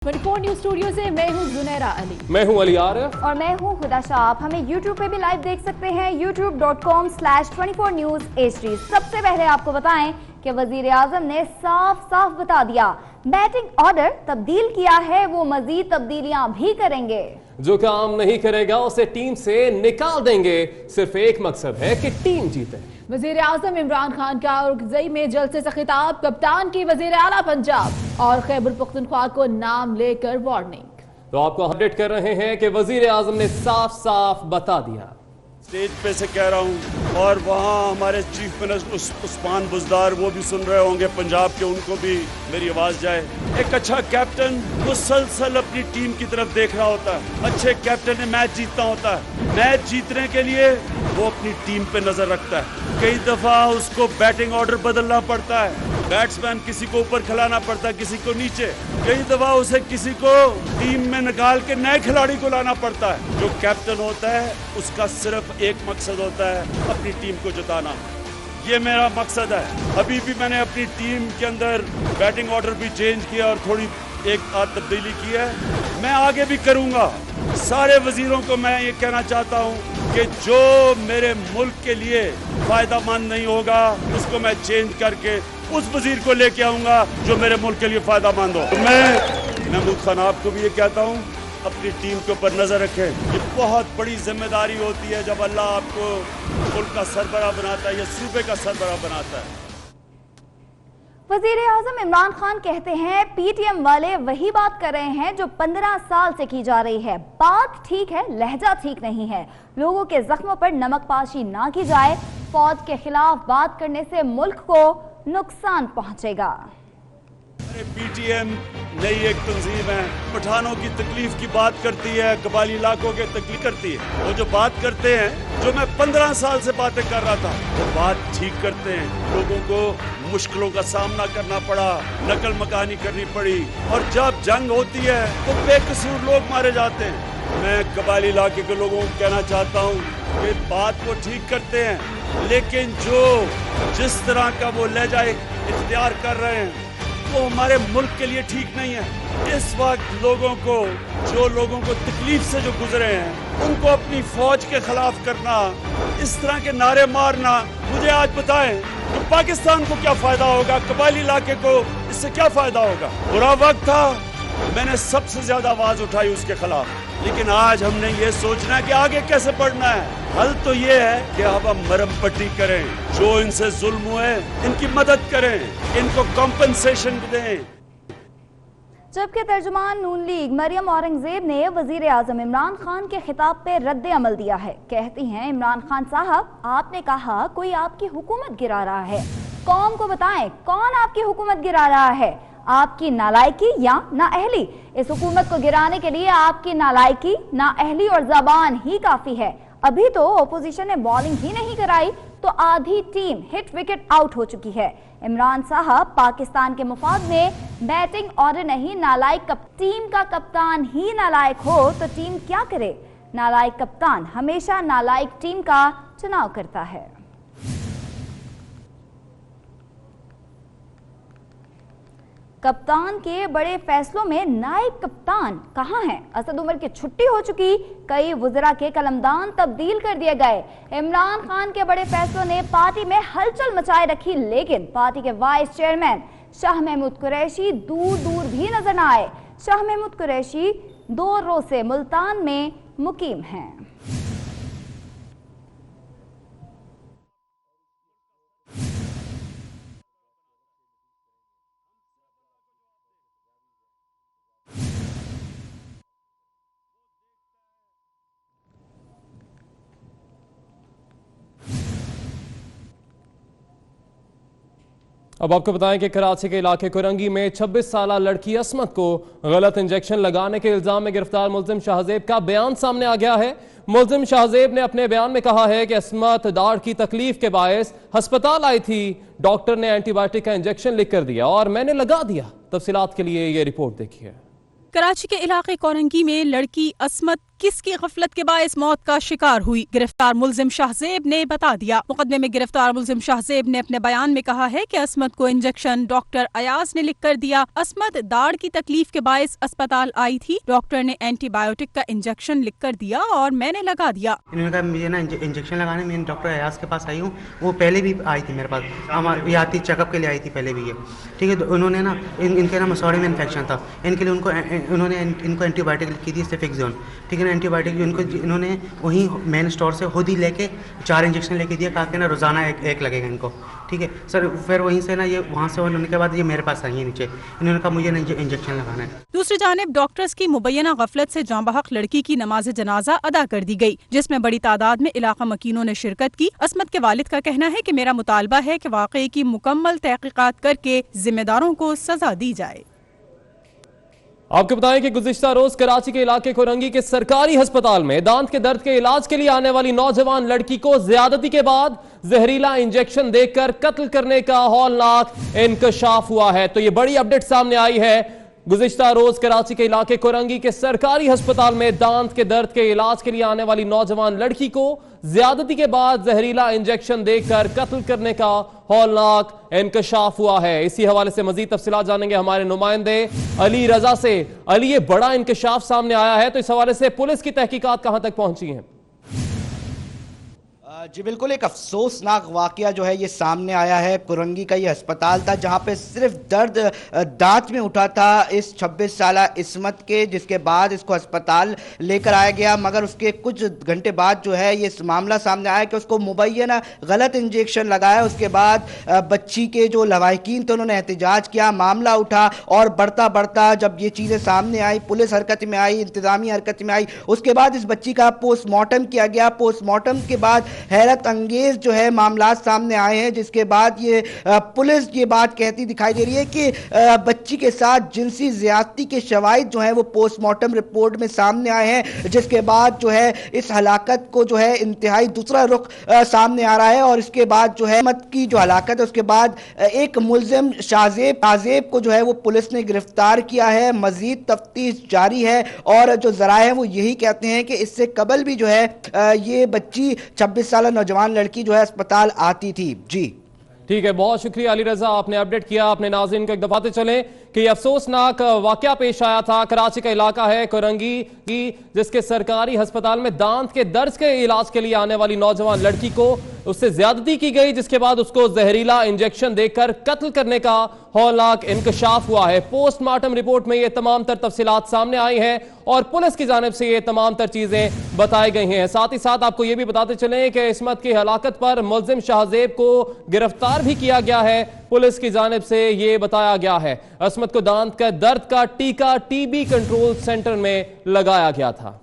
24 news studio से मैं हूं जुनैरा अली। मैं हूं अली आरिफ और मैं हूं हुदा शाह। आप हमें YouTube पे भी लाइव देख सकते हैं youtube.com/24 News HD। सबसे पहले आपको बताएं कि वजीर आजम ने साफ साफ बता दिया बैटिंग ऑर्डर तब्दील किया है, वो मजीद तब्दीलियां भी करेंगे। जो काम नहीं करेगा उसे टीम से निकाल देंगे। सिर्फ एक मकसद है कि टीम जीते। वजीर आजम इमरान खान का औरंगजेब में जलसे से खिताब, कप्तान की वजीर आला पंजाब और खैबर पख्तूनख्वा को नाम लेकर वार्निंग। तो आपको अपडेट कर रहे हैं कि वजीर आजम ने साफ साफ बता दिया। स्टेज पे से कह रहा हूँ और वहाँ हमारे चीफ मिनिस्टर उस्मान बुज़दार वो भी सुन रहे होंगे पंजाब के, उनको भी मेरी आवाज़ जाए। एक अच्छा कैप्टन मुसलसल अपनी टीम की तरफ देख रहा होता है। अच्छे कैप्टन ने मैच जीतना होता है। मैच जीतने के लिए वो अपनी टीम पे नजर रखता है। कई दफा उसको बैटिंग ऑर्डर बदलना पड़ता है। बैट्समैन किसी को ऊपर खिलाना पड़ता है, किसी को नीचे। कई दफा उसे किसी को टीम में निकाल के नए खिलाड़ी को लाना पड़ता है। जो कैप्टन होता है उसका सिर्फ एक मकसद होता है, अपनी टीम को जिताना। ये मेरा मकसद है। अभी भी मैंने अपनी टीम के अंदर बैटिंग ऑर्डर भी चेंज किया और थोड़ी एक आध तब्दीली की है। मैं आगे भी करूंगा। सारे वजीरों को मैं ये कहना चाहता हूँ कि जो मेरे मुल्क के लिए फायदा मंद नहीं होगा उसको मैं चेंज करके उस वजीर को लेके आऊंगा जो मेरे मुल्क के लिए फायदा मंद हो। तो मैं महमूद खान आपको भी ये कहता हूँ अपनी टीम के ऊपर नजर रखें। ये बहुत बड़ी जिम्मेदारी होती है जब अल्लाह आपको मुल्क का सरबराह बनाता है या सूबे का सरबराह बनाता है। वजीर आजम इमरान खान कहते हैं पीटीएम वाले वही बात कर रहे हैं जो 15 साल से की जा रही है। बात ठीक है, लहजा ठीक नहीं है। लोगों के जख्मों पर नमक पाशी ना की जाए। फौज के खिलाफ बात करने से मुल्क को नुकसान पहुंचेगा। पीटीएम नई एक तंजीम है, पठानों की तकलीफ की बात करती है, कबायली इलाकों की तकलीफ करती है। वो जो बात करते हैं, जो मैं 15 साल से बातें कर रहा था, वो बात ठीक करते हैं। लोगों को मुश्किलों का सामना करना पड़ा, नकल मकानी करनी पड़ी, और जब जंग होती है तो बेकसूर लोग मारे जाते हैं। मैं कबायली इलाके के लोगों को कहना चाहता हूँ कि बात को ठीक करते हैं, लेकिन जो जिस तरह का वो लहजा इख्तियार कर रहे हैं वो हमारे मुल्क के लिए ठीक नहीं है। इस वक्त लोगों को तकलीफ से जो गुजरे हैं उनको अपनी फौज के खिलाफ करना, इस तरह के नारे मारना, मुझे आज बताएं कि पाकिस्तान को क्या फायदा होगा, कबायली इलाके को इससे क्या फायदा होगा। बुरा वक्त था, मैंने सबसे ज्यादा आवाज उठाई उसके खिलाफ, लेकिन आज हमने ये सोचना है कि आगे कैसे बढ़ना है। हल तो ये है कि अब हम मरहम पट्टी करें, जो इनसे जुल्म हुए इनकी मदद करें, इनको कॉम्पनसेशन दें। जबकि तर्जुमान नून लीग मरियम औरंगजेब ने वजीर आजम इमरान खान के खिताब पे रद्द अमल दिया है। कहती हैं इमरान खान साहब, आपने कहा कोई आपकी हुकूमत गिरा रहा है। कौम को बताएं कौन आपकी हुकूमत गिरा रहा है, आपकी नालायकी या नाअहली। इस हुकूमत को गिराने के लिए आपकी नालायकी, नाअहली और ज़बान ही काफी है। अभी तो ओपोजिशन ने बॉलिंग ही नहीं कराई तो आधी टीम हिट विकेट आउट हो चुकी है। इमरान साहब, पाकिस्तान के मुफाद में बैटिंग ऑर्डर नहीं, नालायक टीम का कप्तान ही नालायक हो तो टीम क्या करे। नालायक कप्तान हमेशा नालायक टीम का चुनाव करता है। कप्तान के बड़े फैसलों में नायब कप्तान कहां हैं? असद उमर की छुट्टी हो चुकी, कई वज़रा के कलमदान तब्दील कर दिए गए। इमरान खान के बड़े फैसलों ने पार्टी में हलचल मचाए रखी, लेकिन पार्टी के वाइस चेयरमैन शाह महमूद कुरैशी दूर दूर भी नजर न आए। शाह महमूद कुरैशी 2 रोज से मुल्तान में मुकीम हैं। अब आपको बताएं कि कराची के इलाके कुरंगी में 26 साला लड़की असमत को गलत इंजेक्शन लगाने के इल्जाम में गिरफ्तार मुल्जिम शाहजेब का बयान सामने आ गया है। मुल्जिम शाहजेब ने अपने बयान में कहा है कि असमत दाढ़ की तकलीफ के बायस हस्पताल आई थी, डॉक्टर ने एंटीबायोटिक का इंजेक्शन लिख कर दिया और मैंने लगा दिया। तफसीलात के लिए ये रिपोर्ट देखिए। कराची के इलाके कोरंगी में लड़की असमत किस की गफलत के बायस मौत का शिकार हुई। गिरफ्तार मुलजिम शाहजेब ने बता दिया। मुकदमे में गिरफ्तार मुलजिम शाहजेब ने अपने बयान में कहा है कि असमत को इंजेक्शन डॉक्टर अयाज ने लिख कर दिया। असमत दाढ़ की तकलीफ के बायस अस्पताल आई थी। डॉक्टर ने एंटीबायोटिक का इंजेक्शन लिख कर दिया और मैंने लगा दिया। इन्होंने कहा मुझे ना इंजेक्शन लगाने, मैं डॉक्टर अयाज के पास आई हूँ। वो पहले भी आई थी मेरे पास, हमारी आती चेकअप के लिए आई थी पहले भी ये, ठीक है। तो उन्होंने ना इनके ना मसौड़े में इन्फेक्शन था, इनके लिए उन्होंने इनको एंटीबायोटिक लिखी थी, सेफिक्सोन, ठीक है ना। एंटीबायोटिक इन्होंने वहीं मेन स्टोर से खुद ही लेके 4 इंजेक्शन लेके दिया, कहा कि ना रोज़ाना एक लगेगा इनको, ठीक है सर। फिर वहीं से ना ये वहाँ से होने के बाद ये मेरे पास आई है नीचे, इन्होंने कहा मुझे इंजेक्शन लगाना है। दूसरी जानिब डॉक्टर्स की मुबैना गफलत से जांबहक लड़की की नमाज जनाजा अदा कर दी गई, जिसमें बड़ी तादाद में इलाका मकीनों ने शिरकत की। असमत के वालिद का कहना है कि मेरा मुतालबा है कि वाकई की मुकम्मल तहकीकात करके जिम्मेदारों को सजा दी जाए। आपको बताएं कि गुज़िश्ता रोज कराची के इलाके कोरंगी के सरकारी अस्पताल में दांत के दर्द के इलाज के लिए आने वाली नौजवान लड़की को ज्यादती के बाद जहरीला इंजेक्शन देकर कत्ल करने का हौलनाक इंकशाफ हुआ है। तो ये बड़ी अपडेट सामने आई है। गुज़िश्ता रोज कराची के इलाके कोरंगी के सरकारी अस्पताल में दांत के दर्द के इलाज के लिए आने वाली नौजवान लड़की को ज्यादती के बाद जहरीला इंजेक्शन देकर कत्ल करने का हौलनाक इंकशाफ हुआ है। इसी हवाले से मजीद तफसीलात जानेंगे हमारे नुमाइंदे अली रजा से। अली, ये बड़ा इंकशाफ सामने आया है, तो इस हवाले से पुलिस की तहकीकात कहां तक पहुंची है? जी बिल्कुल, एक अफसोसनाक वाकया जो है ये सामने आया है। कुरंगी का ये अस्पताल था जहां पे सिर्फ दर्द दांत में उठा था इस 26 साला इस्मत के, जिसके बाद इसको अस्पताल लेकर आया गया। मगर उसके कुछ घंटे बाद जो है ये मामला सामने आया कि उसको मुबैना गलत इंजेक्शन लगाया। उसके बाद बच्ची के जो लवाहिकीन थे उन्होंने एहतजाज किया, मामला उठा और बढ़ता बढ़ता जब ये चीज़ें सामने आई, पुलिस हरकत में आई, इंतजामी हरकत में आई, उसके बाद इस बच्ची का पोस्टमार्टम किया गया। पोस्टमार्टम के बाद हैरत अंगेज जो है मामला सामने आए हैं, जिसके बाद ये पुलिस ये बात कहती दिखाई दे रही है कि बच्ची के साथ जिनसी ज्यादती के शवाहिद जो है वो पोस्टमार्टम रिपोर्ट में सामने आए हैं, जिसके बाद जो है इस हलाकत को जो है इंतहाई दूसरा रुख सामने आ रहा है। और इसके बाद जो है मत की जो हलाकत है उसके बाद एक मुलजिम शाहजेब को जो है वो पुलिस ने गिरफ्तार किया है। मजीद तफ्तीश जारी है और जो जराए हैं वो यही कहते हैं कि इससे कबल भी जो है ये बच्ची 26 साल नौजवान लड़की जो है अस्पताल आती थी। जी ठीक है, बहुत शुक्रिया अली रजा, आपने अपडेट किया। अपने नाज़रीन को एक दफाते चलें कि अफसोसनाक वाकया पेश आया था। कराची का इलाका है कोरंगी की, जिसके सरकारी अस्पताल में दांत के दर्द के इलाज के लिए आने वाली नौजवान लड़की को उससे ज्यादती की गई, जिसके बाद उसको जहरीला इंजेक्शन देकर कत्ल करने का हौलनाक इंकशाफ हुआ है। पोस्टमार्टम रिपोर्ट में ये तमाम तर तफसीलात सामने आई हैं और पुलिस की जानिब से ये तमाम तर चीजें बताई गई हैं। साथ ही साथ आपको ये भी बताते चलें कि इस्मत की हलाकत पर मुलजिम शाहजेब को गिरफ्तार भी किया गया है। पुलिस की जानिब से ये बताया गया है इस्मत को दांत का दर्द का टीका टीबी कंट्रोल सेंटर में लगाया गया था।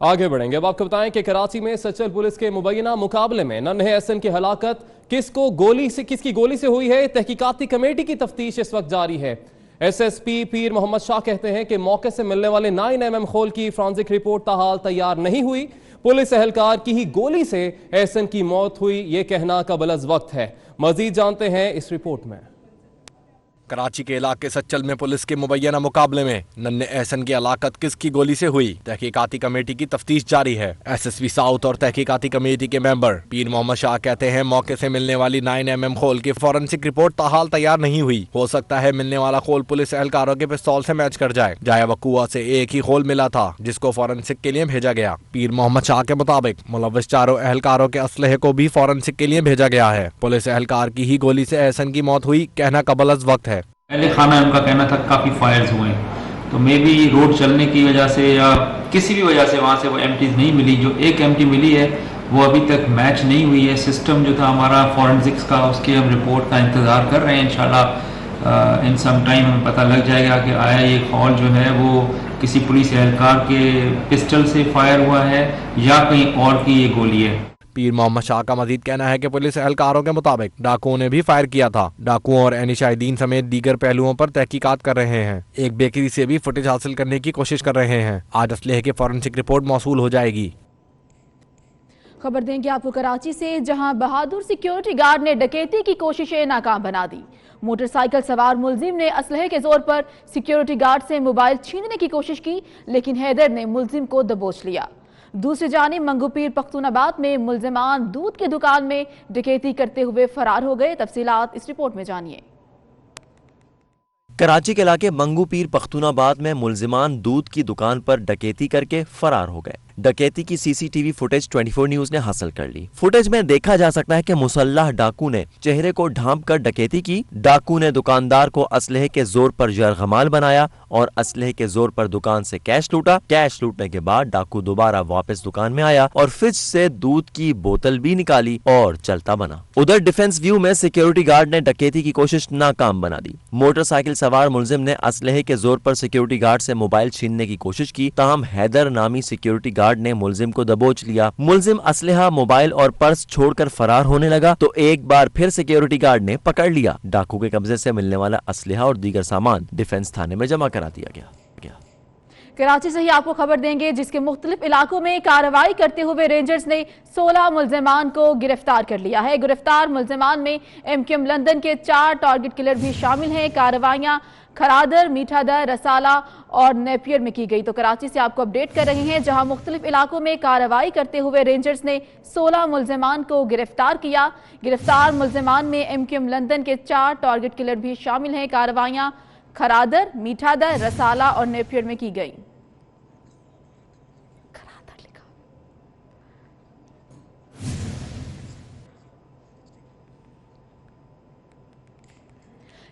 आगे बढ़ेंगे, अब आपको बताएं कि कराची में सचल पुलिस के मुबैना मुकाबले में नन्हे एहसन की हलाकत किसकी गोली से हुई है, तहकीकाती कमेटी की तफ्तीश इस वक्त जारी है। एसएसपी पीर मोहम्मद शाह कहते हैं कि मौके से मिलने वाले 9mm खोल की फॉरेंसिक रिपोर्ट ताहाल तैयार नहीं हुई। पुलिस एहलकार की ही गोली से एहसन की मौत हुई, यह कहना कबल वक्त है। मजीद जानते हैं इस रिपोर्ट में। कराची के इलाके सच्चल में पुलिस के मुबैना मुकाबले में नन्हे एहसन की हलाकत किसकी गोली से हुई, तहकीकाती कमेटी की तफ्तीश जारी है। एसएसपी साउथ और तहकीकाती कमेटी के मेंबर पीर मोहम्मद शाह कहते हैं मौके से मिलने वाली 9mm खोल की फॉरेंसिक रिपोर्ट ताहाल तैयार नहीं हुई। हो सकता है मिलने वाला खोल पुलिस एहलकारों के पिस्तौल से मैच कर जाए। जाया वकुआ से एक ही खोल मिला था जिसको फॉरेंसिक के लिए भेजा गया। पीर मोहम्मद शाह के मुताबिक मुलव्वस चारों एहलकारों के असलहे को भी फॉरेंसिक के लिए भेजा गया है। पुलिस एहलकार की ही गोली से एहसन की मौत हुई, कहना कबल वक्त है। पहले खाना उनका कहना था काफ़ी फायर्स हुए, तो मे बी रोड चलने की वजह से या किसी भी वजह से वहाँ से वो एम्प्टीज नहीं मिली। जो एक एम्प्टी मिली है वो अभी तक मैच नहीं हुई है। सिस्टम जो था हमारा फॉरेंसिक्स का, उसके हम रिपोर्ट का इंतज़ार कर रहे हैं। इंशाल्लाह इन सम टाइम हमें पता लग जाएगा कि आया ये कॉल जो है वो किसी पुलिस एहलकार के पिस्टल से फायर हुआ है या कहीं और की ये गोली है। पीर मोहम्मद शाह का मजीद कहना है कि पुलिस एहलकारों के मुताबिक डाकुओं ने भी फायर किया था। डाकुओं और एनिशाहिदीन समेत दीगर पहलुओं पर तहकीकात कर रहे हैं। एक बेकरी से भी फुटेज हासिल करने की कोशिश कर रहे हैं। आज असलहे की फॉरेंसिक रिपोर्ट मौसूल हो जाएगी। खबर देंगे आपको कराची से, जहां बहादुर सिक्योरिटी गार्ड ने डकैती की कोशिशें नाकाम बना दी। मोटरसाइकिल सवार मुलजिम ने असलहे के जोर पर सिक्योरिटी गार्ड से मोबाइल छीनने की कोशिश की, लेकिन हैदर ने मुलजिम को दबोच लिया। दूसरी जानिब मंगूपीर पख्तूनाबाद में मुलजिमान दूध की दुकान में डकैती करते हुए फरार हो गए। तफसीलात इस रिपोर्ट में जानिए। कराची के इलाके मंगूपीर पख्तूनाबाद में मुलजिमान दूध की दुकान पर डकैती करके फरार हो गए। डकैती की सीसीटीवी फुटेज 24 न्यूज ने हासिल कर ली। फुटेज में देखा जा सकता है कि मुसल्लाह डाकू ने चेहरे को ढांप कर डकैती की। डाकू ने दुकानदार को असलहे के जोर पर यरगमाल बनाया और असलहे के जोर पर दुकान से कैश लूटा। कैश लूटने के बाद डाकू दोबारा वापस दुकान में आया और फ्रिज से दूध की बोतल भी निकाली और चलता बना। उधर डिफेंस व्यू में सिक्योरिटी गार्ड ने डकैती की कोशिश नाकाम बना दी। मोटरसाइकिल सवार मुलजिम ने असलहे के जोर पर सिक्योरिटी गार्ड से मोबाइल छीनने की कोशिश की, ताहम हैदर नामी सिक्योरिटी गार्ड ने मुलजिम को दबोच लिया। मुलजिम असलहा, मोबाइल और पर्स छोड़कर फरार होने लगा तो एक बार फिर सिक्योरिटी गार्ड ने पकड़ लिया। डाकू के कब्जे से मिलने वाला असलहा और दीगर सामान डिफेंस थाने में जमा करा दिया गया। कराची से ही आपको खबर देंगे, जिसके मुख्तलिफ इलाकों में कार्रवाई करते हुए रेंजर्स ने 16 मुलजिमान को गिरफ्तार कर लिया है। गिरफ्तार मुलजिमान में MQM लंदन के 4 टारगेट किलर भी शामिल हैं। कार्रवाइयां खरादर, मीठादर, रसाला और नेपियर में की गई। तो कराची से आपको अपडेट कर रहे हैं, जहां मुख्तलिफ इलाकों में कार्रवाई करते हुए रेंजर्स ने 16 मुलजिमान को गिरफ्तार किया। गिरफ्तार मुलजिमान में MQM लंदन के 4 टारगेट किलर भी शामिल हैं। कार्रवाइयां खरादर, मीठादर, रसाला और नेपियर में की गई।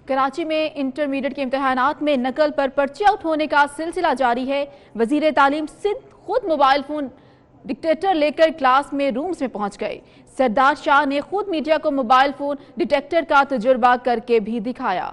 कराची में इंटरमीडिएट के इम्तिहानात में नकल पर पर्चे आउट होने का सिलसिला जारी है। वजीर तालीम सिंध खुद मोबाइल फोन डिटेक्टर लेकर क्लास में रूम्स में पहुंच गए। सरदार शाह ने खुद मीडिया को मोबाइल फोन डिटेक्टर का तजुर्बा करके भी दिखाया।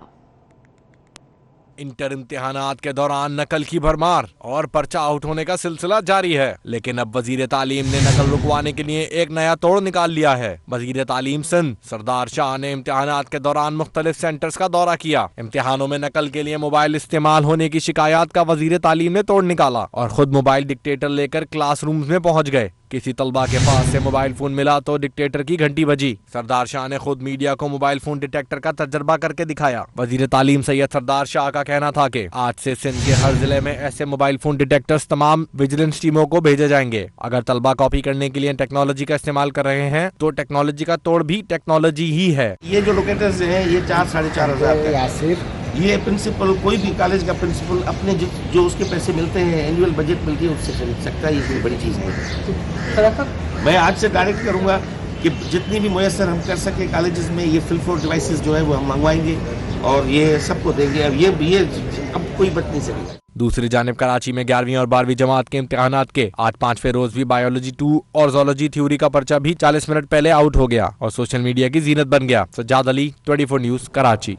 इंटर इम्तिहानात के दौरान नकल की भरमार और पर्चा आउट होने का सिलसिला जारी है, लेकिन अब वजीर तालीम ने नकल रुकवाने के लिए एक नया तोड़ निकाल लिया है। वजीर तालीम सिंध सरदार शाह ने इम्तिहानात के दौरान मुख्तलिफ सेंटर्स का दौरा किया। इम्तिहानों में नकल के लिए मोबाइल इस्तेमाल होने की शिकायत का वजीर तालीम ने तोड़ निकाला और खुद मोबाइल डिक्टेटर लेकर क्लास रूम्स में पहुंच गए। किसी तलबा के पास से मोबाइल फोन मिला तो डिक्टेटर की घंटी बजी। सरदार शाह ने खुद मीडिया को मोबाइल फोन डिटेक्टर का तजर्बा करके दिखाया। वजीर तालीम सैयद सरदार शाह का कहना था कि आज से सिंध के हर जिले में ऐसे मोबाइल फोन डिटेक्टर्स तमाम विजिलेंस टीमों को भेजे जाएंगे। अगर तलबा कॉपी करने के लिए टेक्नोलॉजी का इस्तेमाल कर रहे हैं तो टेक्नोलॉजी का तोड़ भी टेक्नोलॉजी ही है। ये जो लोकेटर्स हैं ये 4-4.5 हजार ये प्रिंसिपल, कोई भी कॉलेज का प्रिंसिपल अपने जो उसके पैसे मिलते हैं, एनुअल बजट मिलती है, उससे खरीद सकता है। ये कोई बड़ी चीज़ नहीं। मैं आज से डायरेक्ट करूंगा कि जितनी भी मुयसर हम कर सके कॉलेजेस में ये फिल फ्लोर डिवाइसेस जो है वो हम मंगवाएंगे और ये सबको देंगे। अब ये अब कोई बच नहीं सकेगा। दूसरी जानिब कराची में 11वीं और 12वीं जमात के इम्तिहानात के आज 5वें रोज भी बायोलॉजी 2 और जोलॉजी थ्योरी का पर्चा भी 40 मिनट पहले आउट हो गया और सोशल मीडिया की जीनत बन गया। सज्जाद अली, 24 न्यूज, कराची।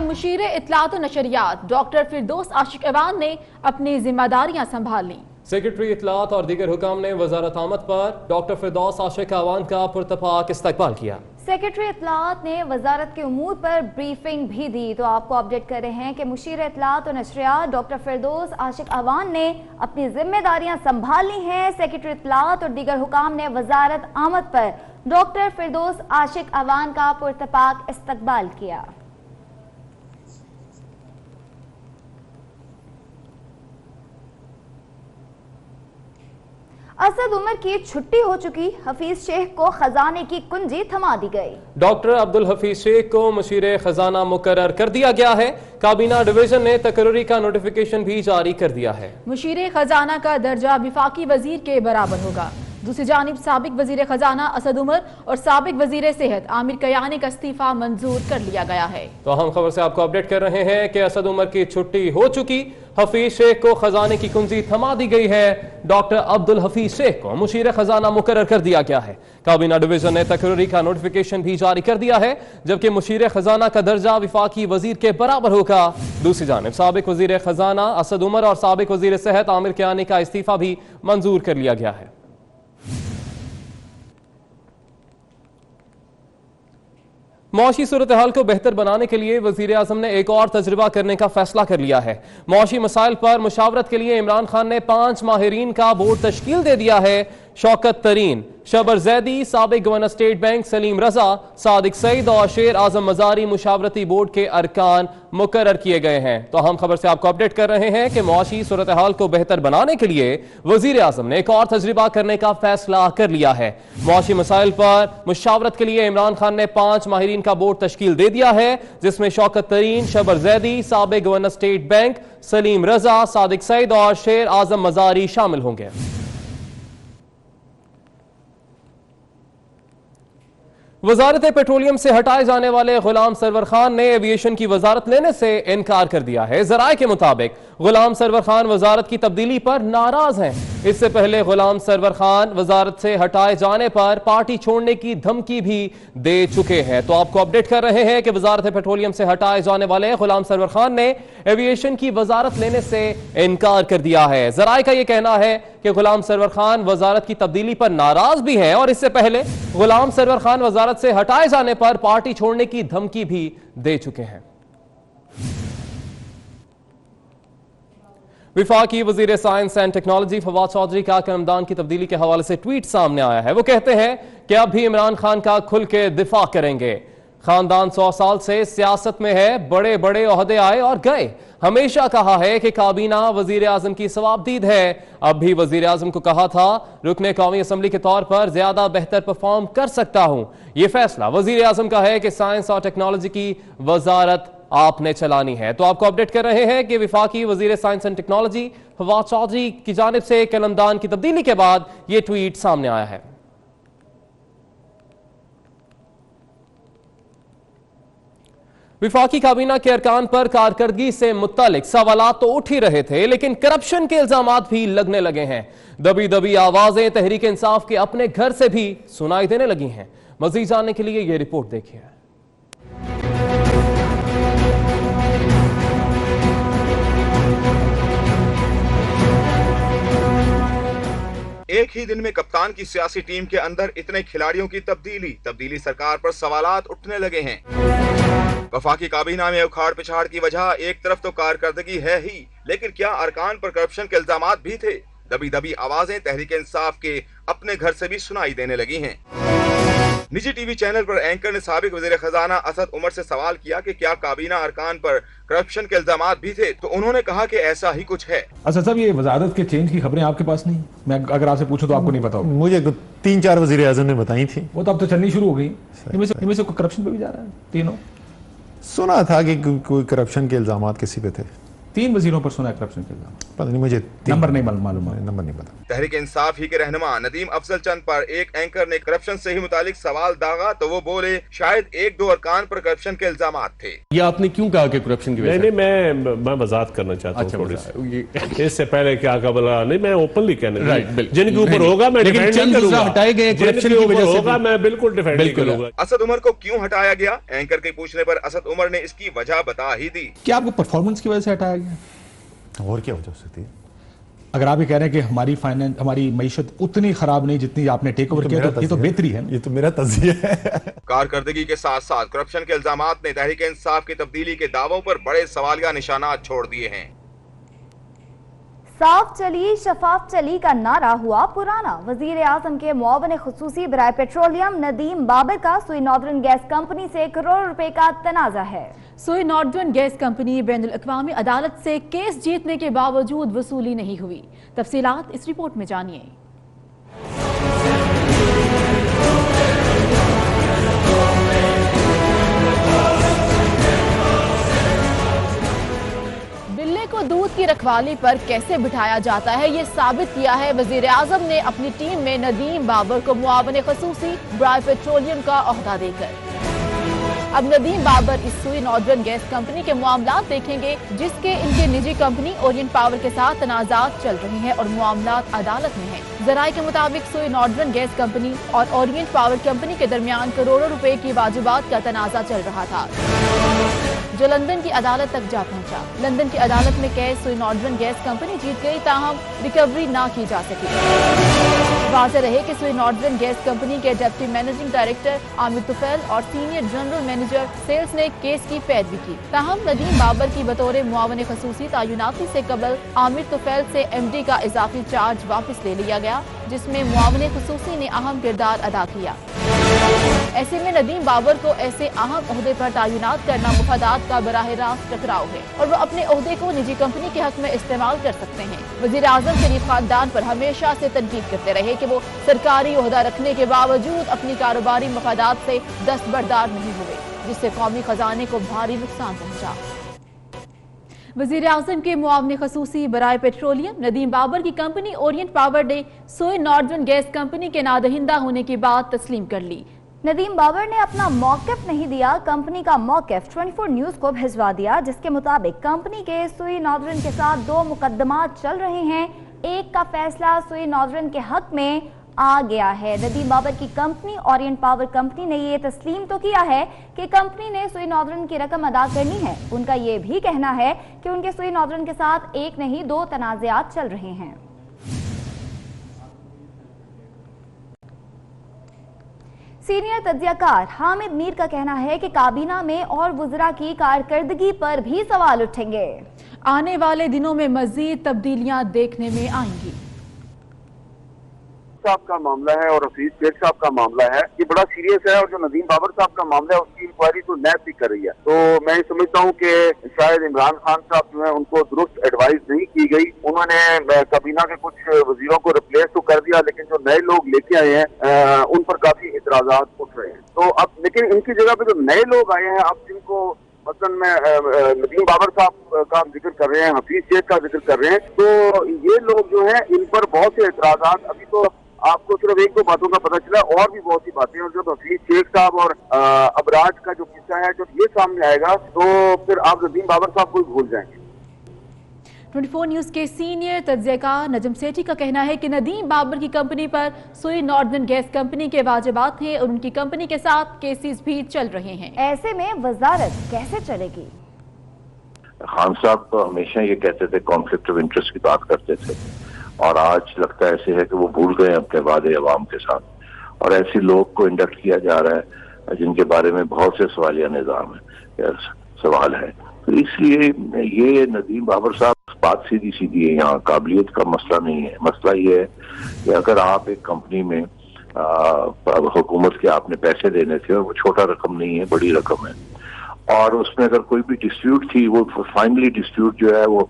मुशीर इत्तलात और नशरियात डॉक्टर फिरदौस आशिक अवान ने अपनी जिम्मेदारियां संभाल ली। सेक्रेटरी इत्तलात और दीगर हुकाम ने वजारत आमद पर डॉक्टर फिरदौस आशिक अवान का पुरतपाक इस्तकबाल किया। सेक्रेटरी इत्तलात ने वजारत के उमूर पर ब्रीफिंग भी दी। तो आपको अपडेट कर रहे हैं कि मुशीर इत्तलात और नशरियात डॉक्टर फिरदौस आशिक अवान ने अपनी जिम्मेदारियां संभाल ली हैं। सेक्रेटरी इत्तलात और दीगर हुकाम ने वजारत आमद पर डॉक्टर फिरदौस आशिक अवान का पुरतपाक इस्तकबाल किया। असद उमर की छुट्टी हो चुकी, हफीज शेख को खजाने की कुंजी थमा दी गई। डॉक्टर अब्दुल हफीज शेख को मुशीर खजाना मुकर्रर कर दिया गया है। काबीना डिवीजन ने तकर्री का नोटिफिकेशन भी जारी कर दिया है। मुशीर खजाना का दर्जा विफाकी वजीर के बराबर होगा। दूसरी जानिब साबिक वजीर खजाना असद उमर और साबिक वजीर सेहत आमिर कयानी का इस्तीफा मंजूर कर लिया गया है। तो हम खबर से आपको अपडेट कर रहे हैं कि असद उमर की छुट्टी हो चुकी, हफीज शेख को खजाने की कुंजी थमा दी गई है। डॉक्टर अब्दुल हफीज शेख को मुशीर खजाना मुकर्रर कर दिया गया है। काबीना डिवीजन ने तकर्री का नोटिफिकेशन भी जारी कर दिया है, जबकि मुशीर खजाना का दर्जा विफाकी वजीर के बराबर होगा। दूसरी जानिब साबिक वजीर खजाना असद उमर और साबिक वजीर सेहत आमिर कयानी का इस्तीफा भी मंजूर कर लिया गया है। मौशी सूरत हाल को बेहतर बनाने के लिए वजीर आजम ने एक और तजर्बा करने का फैसला कर लिया है। मौशी मसाइल पर मुशावरत के लिए इमरान खान ने 5 माहिरीन का बोर्ड तश्कील दे दिया है। शौकत तरीन, शबर जैदी, साबिक गवर्नर स्टेट बैंक सलीम रजा, सादिक सईद और शेर आजम मजारी मुशावरती बोर्ड के अरकान मुकर्रर किए गए हैं। तो हम खबर से आपको अपडेट कर रहे हैं कि मुआशी सूरत हाल को बेहतर बनाने के लिए वजीर आजम ने एक और तजर्बा करने का फैसला कर लिया है। मुआशी मसाइल पर मुशावरत के लिए इमरान खान ने 5 माहिरीन का बोर्ड तश्कील दे दिया है, जिसमें शौकत तरीन, शबर जैदी, साबिक गवर्नर स्टेट बैंक सलीम रजा, सादिक सईद और शेर आजम मजारी शामिल होंगे। वजारत पेट्रोलियम से हटाए जाने वाले गुलाम सरवर खान ने एविएशन की वजारत लेने से इनकार कर दिया है। जराए के मुताबिक गुलाम सरवर खान वजारत की तब्दीली पर नाराज हैं। इससे पहले गुलाम सरवर खान वजारत से हटाए जाने पर पार्टी छोड़ने की धमकी भी दे चुके हैं। तो आपको अपडेट कर रहे हैं कि वजारत पेट्रोलियम से हटाए जाने वाले गुलाम सरवर खान ने एविएशन की वजारत लेने से इनकार कर दिया है। जराए का यह कहना है कि गुलाम सरवर खान वजारत की तब्दीली पर नाराज भी हैं और इससे पहले गुलाम सरवर खान वजारत से हटाए जाने पर पार्टी छोड़ने की धमकी भी दे चुके हैं। विफाकी वजीर science and technology Fawad Chaudhry का कलमदान की तब्दीली के हवाले से ट्वीट सामने आया है। वो कहते हैं कि अब भी इमरान खान का खुल के दिफा करेंगे। खानदान 100 साल से सियासत में है, बड़े बड़े ओहदे आए और गए। हमेशा कहा है कि काबीना वजीर आजम की सवाबदीद है। अब भी वजीर आजम को कहा था रुकने कौमी असम्बली के तौर पर ज्यादा बेहतर परफॉर्म कर सकता हूं। यह फैसला वजीर आजम का है कि साइंस और टेक्नोलॉजी की वजारत आपने चलानी है। तो आपको अपडेट कर रहे हैं कि विफाकी वजीर science and technology Fawad Chaudhry की जानिब से कलमदान की तब्दीली के बाद यह ट्वीट सामने आया है। विफाकी काबीना के अरकान पर कारकर्दगी से मुत्तलिक सवालात तो उठ ही रहे थे, लेकिन करप्शन के इल्जामात भी लगने लगे हैं। दबी दबी आवाजें तहरीक इंसाफ के अपने घर से भी सुनाई देने लगी हैं। मजीद जानने के लिए यह रिपोर्ट देखिए। एक ही दिन में कप्तान की सियासी टीम के अंदर इतने खिलाड़ियों की तब्दीली सरकार पर सवालात उठने लगे हैं। वफाकी काबीना में उखाड़ पिछाड़ की वजह एक तरफ तो कारकर्दगी है ही, लेकिन क्या अरकान पर करप्शन के इल्जामात भी थे? दबी दबी आवाजें तहरीक इंसाफ के अपने घर से भी सुनाई देने लगी हैं। निजी टीवी चैनल पर एंकर ने साबिक वजीर खजाना असद उमर से सवाल किया कि क्या काबीना अरकान पर करप्शन के इल्जामात भी थे, तो उन्होंने कहा कि ऐसा ही कुछ है। असद साहब, ये वजारत के चेंज की खबरें आपके पास नहीं? मैं अगर आपसे पूछूं तो आपको नहीं पता होगा। मुझे 3-4 वजीर आजम ने बताई थी। वो तो अब तो चलनी शुरू हो गई। इनमें से करप्शन पे भी जा रहा है? तीनों सुना था कि कोई करप्शन के इल्जामात किसी पे थे। 3 वजीरों पर सुना है करप्शन के इल्जाम। पता नहीं, मुझे नंबर नहीं मालूम है। नंबर नहीं पता। तहरीक इंसाफ ही के रहनुमा नदीम अफजल चंद पर एक एंकर ने करप्शन से ही मुतालिक सवाल दागा तो वो बोले शायद 1-2 अरकान पर करप्शन के इल्जामात थे। ये आपने क्यों कहा कि करप्शन की वजह से? नहीं, मैं वजाहत करना चाहता हूँ थोड़ी सी। इससे पहले क्या कहा, नहीं मैं ओपनली कहना, जिनके ऊपर होगा मैं डिफेंड नहीं करूंगा। हटाए गए करप्शन की वजह से होगा मैं बिल्कुल डिफेंड नहीं करूंगा। असद उमर को क्यों हटाया गया? एंकर के पूछने पर असद उमर ने इसकी वजह बता ही दी। क्या आपको परफॉर्मेंस की वजह से हटाया गया? और क्या वजह से थी? अगर आप ये कह रहे हैं कि हमारी मईशत उतनी खराब नहीं जितनी आपने टेक ओवर किया, तो ये तो बेहतरी है। ये तो मेरा तज़िया है। कारकर्दगी के साथ साथ करप्शन के इल्जामात ने तहरीक इंसाफ की तब्दीली के दावों पर बड़े सवालिया निशानात छोड़ दिए हैं। साफ चली शफाफ चली का नारा हुआ पुराना। वजीर आजम के मुआवन खुसूसी बराए पेट्रोलियम नदीम बाबर का सुई नॉर्दर्न गैस कंपनी से करोड़ रुपए का तनाजा है। सुई नॉर्दर्न गैस कंपनी बैनुल अक़वामी अदालत से केस जीतने के बावजूद वसूली नहीं हुई। तफसीलात इस रिपोर्ट में जानिए। बिल्ले को दूध की रखवाली पर कैसे बिठाया जाता है, ये साबित किया है वजीर आजम ने अपनी टीम में नदीम बाबर को मुआवन खुसूसी बराए पेट्रोलियम का ओहदा देकर। अब नदीम बाबर इस सुई नॉर्दर्न गैस कंपनी के मामलात देखेंगे, जिसके इनके निजी कंपनी ओरिएंट पावर के साथ तनाजात चल रहे हैं और मामलात अदालत में हैं। जराये के मुताबिक सुई नॉर्दर्न गैस कंपनी और ओरिएंट पावर कंपनी के दरमियान करोड़ों रुपए की वाजिबात का तनाजा चल रहा था, जो लंदन की अदालत तक जा पहुंचा। लंदन की अदालत में केस सुई नॉर्दर्न गैस कंपनी जीत गई, ताहम रिकवरी ना की जा सकी। वाज़ेह रहे कि सुई नॉर्दर्न गैस कंपनी के deputy managing director Aamir Tufail और सीनियर जनरल मैनेजर सेल्स ने केस की पैरवी की। ताहम नदीम बाबर की बतौर मुआवन खसूसी तैनाती से कबल आमिर तुफैल से MD का इजाफी चार्ज वापस ले लिया गया, जिसमें मुआवन खसूसी ने अहम किरदार अदा किया। ऐसे में नदीम बाबर को ऐसे अहम ओहदे पर तैनात करना मुफादात का बराह रास्त टकराव है और वो अपने ओहदे को निजी कंपनी के हक में इस्तेमाल कर सकते हैं। वज़ीर आज़म शरीफ खानदान पर हमेशा से तनकीद करते रहे कि वो सरकारी ओहदा रखने के बावजूद अपनी कारोबारी मफादात से दस्तबरदार नहीं हुए, जिससे कौमी खजाने को भारी नुकसान पहुंचा। वज़ीर आज़म के मुआवने खसूसी बराए पेट्रोलियम नदीम बाबर की कंपनी ओरिएंट पावर ने सोई नॉर्दर्न गैस कंपनी के नादहिंदा होने की बात तस्लीम कर ली। नदीम बाबर ने अपना मौक़िफ़ नहीं दिया, कंपनी का मौक़िफ़ 24 न्यूज़ को भिजवा दिया, जिसके मुताबिक कंपनी के सोई नॉर्दर्न के साथ 2 मुकदमात चल रहे हैं। एक का फैसला सोई नॉर्दर्न के हक में आ गया है। नदीम बाबर की कंपनी ओरिएंट पावर कंपनी ने ये तस्लीम तो किया है कि कंपनी ने सोई नॉर्दर्न की रकम अदा करनी है। उनका ये भी कहना है कि उनके सोई नॉर्दर्न के साथ एक नहीं 2 तनाज़ात चल रहे हैं। सीनियर तज्ज़ियाकार हामिद मीर का कहना है कि काबीना में और वज़रा की कारकर्दगी पर भी सवाल उठेंगे। आने वाले दिनों में मज़ीद तब्दीलियां देखने में आएंगी। साहब का मामला है और हफीज शेख साहब का मामला है, ये बड़ा सीरियस है और जो नदीम बाबर साहब का मामला है उसकी इंक्वायरी तो नैब भी कर रही है। तो मैं समझता हूँ कि शायद इमरान खान साहब जो है उनको दुरुस्त एडवाइस नहीं की गई। उन्होंने काबीना के कुछ वजीरों को रिप्लेस तो कर दिया, लेकिन जो नए लोग लेके आए हैं उन पर काफी इतराजात उठ रहे हैं। तो अब लेकिन इनकी जगह पे जो नए लोग आए हैं, अब जिनको मसलन मैं नदीम बाबर साहब का जिक्र कर रहे हैं, हफीज शेख का जिक्र कर रहे हैं, तो ये लोग जो हैं इन पर बहुत से एतराजात, अभी तो आपको सिर्फ 1-2 बातों का पता चला, और भी बहुत सी बातें हैं। जब हफीज शेख साहब और अबराज का जो किस्सा है जब ये सामने आएगा तो फिर आप नदीम बाबर साहब को भूल जाएंगे। 24 न्यूज़ के सीनियर तज्ज़ियाकार नजम सेठी का कहना है कि नदीम बाबर की कंपनी पर सोई नॉर्दर्न गैस कंपनी के वाजिबात हैं और उनकी कंपनी के साथ केसेस भी चल रहे हैं। ऐसे में वजारत कैसे चलेगी? खान साहब तो हमेशा ये कहते थे कॉन्फ्लिक्ट ऑफ इंटरेस्ट की बात करते थे, और आज लगता ऐसे है कि वो भूल गए अपने वादे अवाम के साथ, और ऐसे लोग को इंडक्ट किया जा रहा है जिनके बारे में बहुत से सवालिया निजाम है, सवाल है। तो इसलिए ये नदीम बाबर साहब बात सीधी सीधी है, यहाँ काबिलियत का मसला नहीं है। मसला ये है कि अगर आप एक कंपनी में हुकूमत के आपने पैसे देने थे और वो छोटा रकम नहीं है, बड़ी रकम है, और उसमें अगर कोई भी डिस्प्यूट थी, वो फाइनली डिस्प्यूट जो है वो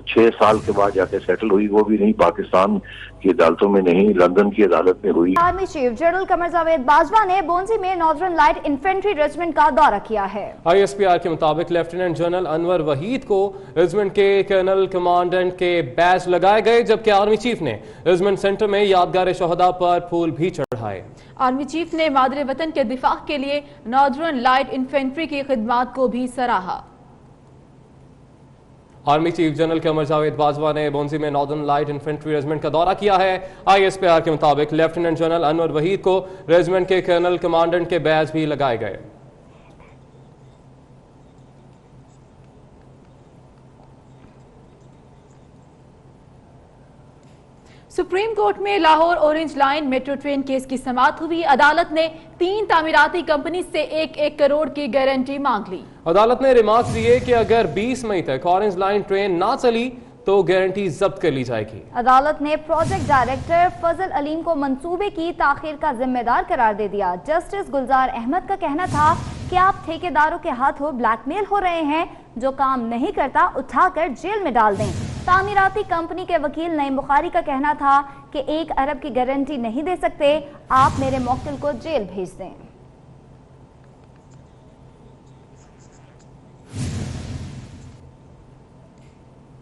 6 साल के बाद जाके सेटल हुई, वो भी नहीं पाकिस्तान की अदालतों में नहीं, लंदन की अदालत में हुई। Army chief general Qamar Javed Bajwa ने बोंजी में नॉर्दर्न लाइट इन्फेंट्री रेजिमेंट का दौरा किया है। ISPR के मुताबिक लेफ्टिनेंट जनरल अनवर वहीद को रेजिमेंट के कर्नल कमांडेंट के बैच लगाए गए, जबकि आर्मी चीफ ने रेजिमेंट सेंटर में यादगार शोहदा पर फूल भी चढ़ाए। आर्मी चीफ ने मादरे वतन के दिफा के लिए नॉर्दर्न लाइट इन्फेंट्री की खिदमात को भी सराहा। Army chief general Qamar Javed Bajwa ने बोंजी में नॉर्दर्न लाइट इन्फेंट्री रेजिमेंट का दौरा किया है। ISPR के मुताबिक लेफ्टिनेंट जनरल अनवर वहीद को रेजिमेंट के कर्नल कमांडेंट के बैच भी लगाए गए। सुप्रीम कोर्ट में Lahore orange line metro train case की समाअत हुई। अदालत ने 3 तामीराती कंपनी से 1-1 करोड़ की गारंटी मांग ली। अदालत ने रिमार्क्स दिए कि अगर 20 मई तक ऑरेंज लाइन ट्रेन ना चली तो गारंटी जब्त कर ली जाएगी। अदालत ने प्रोजेक्ट डायरेक्टर फजल अलीम को मंसूबे की ताखीर का जिम्मेदार करार दे दिया। जस्टिस गुलजार अहमद का कहना था कि आप ठेकेदारों के हाथों ब्लैकमेल हो रहे हैं, जो काम नहीं करता उठाकर जेल में डाल दें। तामीराती कंपनी के वकील नईम बुखारी का कहना था कि 1 अरब की गारंटी नहीं दे सकते, आप मेरे मौक्किल को जेल भेज दें।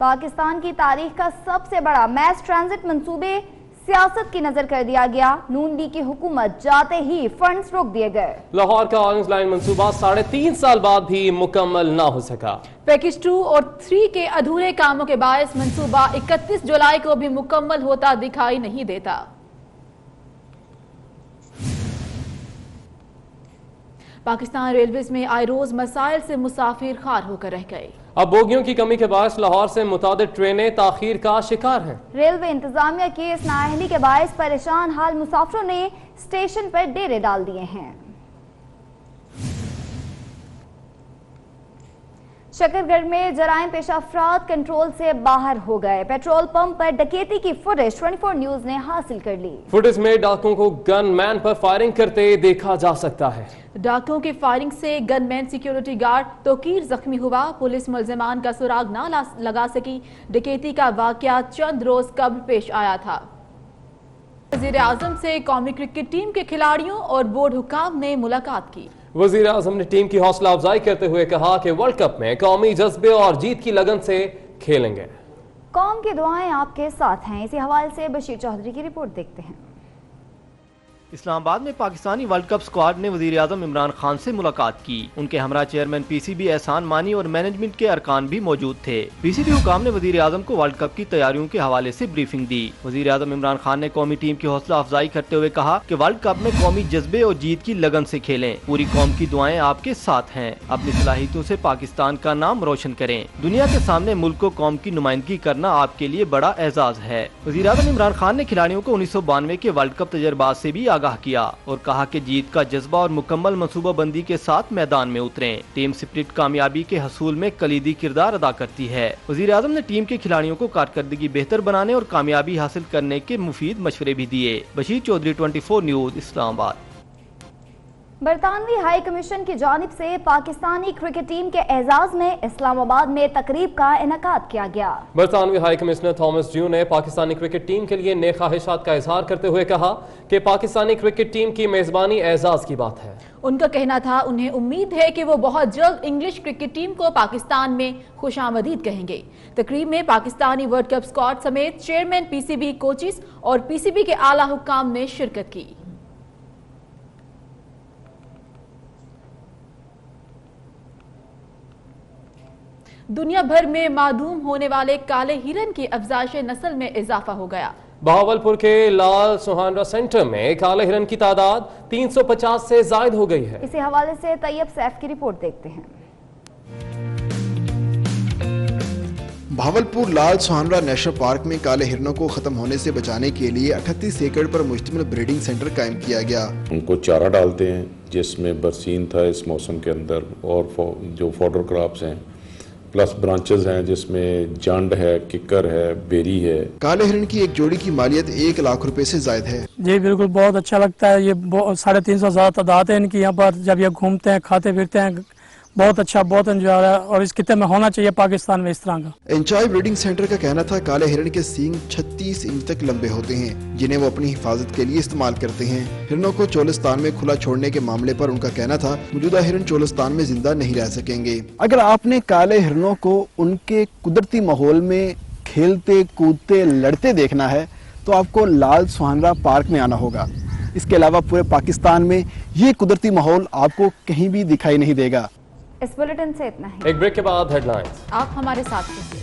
पाकिस्तान की तारीख का सबसे बड़ा मैस ट्रांजिट मंसूबे सियासत की नजर कर दिया गया। नून लीग की हुकूमत जाते ही फंड्स रोक दिए गए। लाहौर का ऑरेंज लाइन मंसूबा 3.5 साल बाद भी मुकम्मल ना हो सका। पैकेज 2 और 3 के अधूरे कामों के बायस मंसूबा 31 जुलाई को भी मुकम्मल होता दिखाई नहीं देता। पाकिस्तान रेलवेज में आए रोज मसाइल से मुसाफिर खार होकर रह गए। अब बोगियों की कमी के बायस लाहौर से मुतादिद ट्रेनें ताखीर का शिकार हैं। रेलवे इंतजामिया की इस नाअहली के बायस परेशान हाल मुसाफिरों ने स्टेशन पर डेरे डाल दिए हैं। शकरगढ़ में जराइम पेशा अफराद कंट्रोल से बाहर हो गए। पेट्रोल पंप पर डकैती की फुटेज 24 न्यूज ने हासिल कर ली। फुटेज में डाकुओं को गनमैन पर फायरिंग करते देखा जा सकता है। डाकुओं की फायरिंग से गनमैन सिक्योरिटी गार्ड तोकीर जख्मी हुआ। पुलिस मुल्जिमान का सुराग न लगा सकी। डकैती का वाकया चंद रोज कबल पेश आया था। वजीर आजम से कौमी क्रिकेट टीम के खिलाड़ियों और बोर्ड हुकाम ने मुलाकात की। वजीर आजम ने टीम की हौसला अफजाई करते हुए कहा कि वर्ल्ड कप में कौमी जज्बे और जीत की लगन से खेलेंगे। कौम की दुआएं आपके साथ हैं, इसी हवाले से बशीर चौधरी की रिपोर्ट देखते हैं। इस्लामाबाद में पाकिस्तानी वर्ल्ड कप स्क्वाड ने वजीर आजम इमरान खान से मुलाकात की। उनके हमरा चेयरमैन पीसीबी एहसान मानी और मैनेजमेंट के अरकान भी मौजूद थे। पीसीबी हुकाम ने वजीर आजम को वर्ल्ड कप की तैयारियों के हवाले से ब्रीफिंग दी। वजीर आजम इमरान खान ने कौमी टीम की हौसला अफजाई करते हुए कहा कि वर्ल्ड कप में कौमी जज्बे और जीत की लगन से खेलें। पूरी कौम की दुआएं आपके साथ हैं। अपनी सलाहियतों से पाकिस्तान का नाम रोशन करें। दुनिया के सामने मुल्क को कौम की नुमाइंदगी करना आपके लिए बड़ा एजाज है। वजीर आजम इमरान खान ने खिलाड़ियों को 1992 के वर्ल्ड कप तजर्बात से भी आगाह किया और कहा कि जीत का जज्बा और मुकम्मल मनसूबाबंदी के साथ मैदान में उतरें। टीम स्पिरिट कामयाबी के हसूल में कलीदी किरदार अदा करती है। वजीर आजम ने टीम के खिलाड़ियों को कारकर्दगी बेहतर बनाने और कामयाबी हासिल करने के मुफीद मशवरे भी दिए। बशीर चौधरी 24 न्यूज इस्लामाबाद। बरतानवी हाई कमीशन की जानिब से पाकिस्तानी क्रिकेट टीम के एजाज में इस्लामाबाद में तकरीब का इनेकाद किया गया। बरतानवी हाई कमिश्नर थॉमस ड्यू ने पाकिस्तानी क्रिकेट टीम के लिए नेक ख्वाहिशात का इजहार करते हुए कहा कि पाकिस्तानी क्रिकेट टीम की मेजबानी एजाज की बात है। उनका कहना था उन्हें उम्मीद है कि वो बहुत जल्द इंग्लिश क्रिकेट टीम को पाकिस्तान में खुशामदीद कहेंगे। तकरीब में पाकिस्तानी वर्ल्ड कप स्क्वाड समेत चेयरमैन पीसीबी, कोचिस और पीसीबी के आला हुक्काम ने शिरकत की। दुनिया भर में मादूम होने वाले काले हिरन की अफजाइश नस्ल में इजाफा हो गया। बहावलपुर के लाल सुहानरा सेंटर में काले हिरन की तादाद 350 से जायद हो गई है। इसी हवाले से तैयब सैफ की रिपोर्ट देखते हैं। बहावलपुर लाल सुहानरा नेशनल पार्क में काले हिरनों को खत्म होने से बचाने के लिए 38 एकड़ पर मुश्तमिल ब्रीडिंग सेंटर कायम किया गया। उनको चारा डालते हैं जिसमें बरसीन था इस मौसम के अंदर, और जो फॉडर क्रॉप्स हैं, प्लस ब्रांचेस हैं जिसमें जंड है, किकर है, बेरी है। काले हिरन की एक जोड़ी की मालियत 1 लाख रुपए से ज्यादा है। जी बिल्कुल, बहुत अच्छा लगता है। ये 350 ज्यादा तादाद है इनकी यहाँ पर। जब ये घूमते हैं, खाते फिरते हैं, बहुत अच्छा, बहुत एंजॉय है और इस खिते में होना चाहिए पाकिस्तान में इस तरह का। एंजॉय ब्रीडिंग सेंटर का कहना था काले हिरन के सींग 36 इंच तक लंबे होते हैं जिन्हें वो अपनी हिफाजत के लिए इस्तेमाल करते हैं। हिरनों को चोलिस्तान में खुला छोड़ने के मामले पर उनका कहना था मौजूदा हिरन चोलिस्तान में जिंदा नहीं रह सकेंगे। अगर आपने काले हिरनों को उनके कुदरती माहौल में खेलते, कूदते, लड़ते देखना है तो आपको लाल सुहानरा पार्क में आना होगा। इसके अलावा पूरे पाकिस्तान में ये कुदरती माहौल आपको कहीं भी दिखाई नहीं देगा। इस बुलेटिन से इतना ही। एक ब्रेक के बाद हेडलाइंस। आप हमारे साथ रहिए।